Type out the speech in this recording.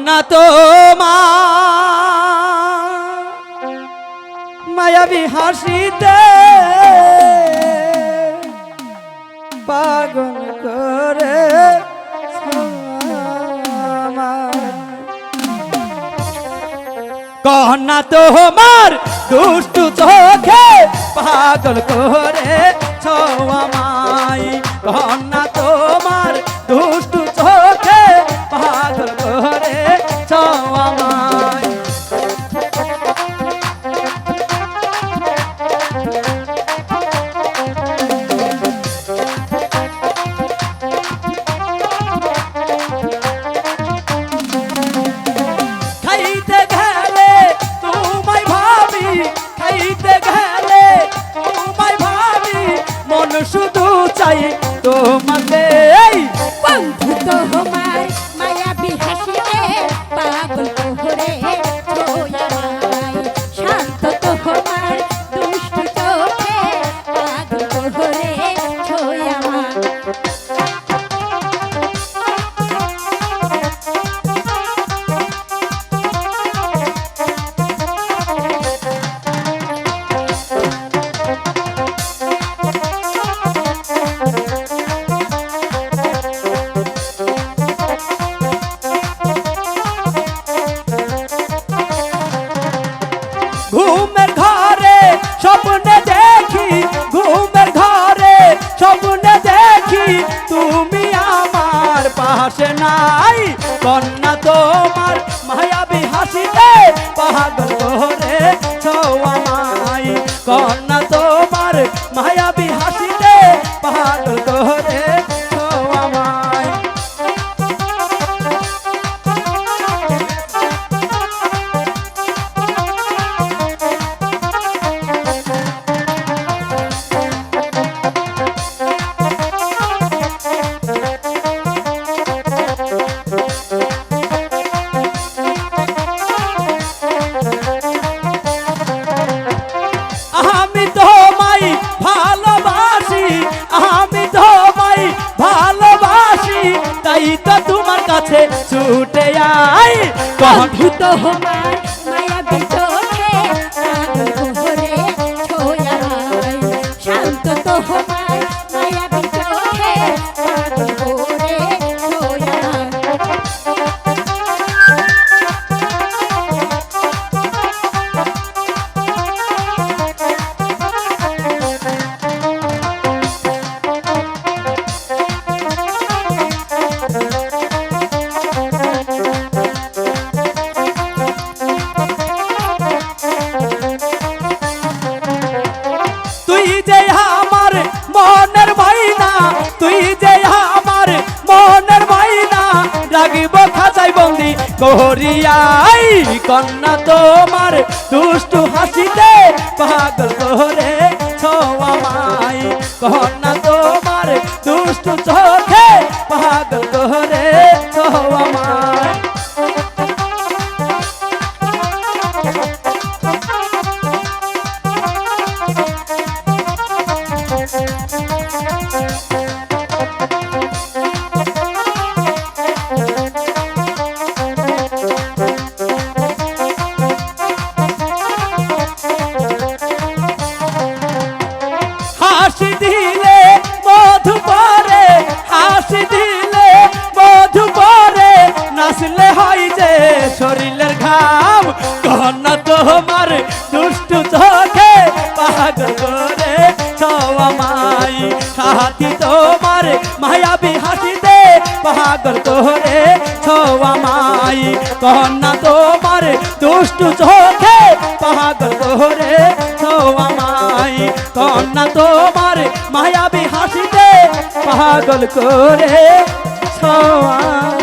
কন্যা তো মায়াবী হাসিতে পাগল করে কন্যা তোমার দুষ্টু চোখে পাগল করে আমায় কন্যা তোমার দুষ্টু চোখে পাগল করে আমায় খাইতে গেলে তোমায় ভাবি খাইতে গেলে তোমায় ভাবি মন শুধু চাই তোমাকে বন্ধু তোমার মায়াবী হাসিতে পাগল করে শান্ত তোমার দুষ্ট চোখে পাগল করে ঘুমের ঘরে স্বপ্নে দেখি ঘুমের ঘরে স্বপ্নে দেখি তুমি আমার পাশে নাই কন্যা তোমার মায়াবী হাসিতে পাগল করে আমায় কন্যা তোমার মায়াবী হাসিতে পাগল করে আমায় আমি তোমায় ভালোবাসি আমি তোমায় ভালোবাসি তাই তো তোমার কাছে ছুটে আই বন্ধু তোমার মায়াবী চোখে পাগল করে আমায় শান্ত তোমার মায়াবী চোখে পাগল করে তুই যে আমার মনের মাইনা তুই যে আমার মনের মাইনা রাগিব খাঁচাই বন্দি করিয়াই কন্যা তোমার দুষ্টু হাসিতে পাগল করে আমায় কন্যা তোমার দুষ্টু চোখে পাগল করে আমায় হাসি দিলে মধু পরে হাসি দিলে মধু পরে নাচলে হয় যে শরীরের ঘাম কন্যা তোমার দুষ্টু চোখে পাগল করে আমায় সাথী তোমার মায়াবী হাসিতে পাগল করে আমায় কন্যা তোমার দুষ্টু চোখে পাগল করে আমায় কন্যা তোমার মায়াবী হাসিতে পাগল করে ছোঁয়া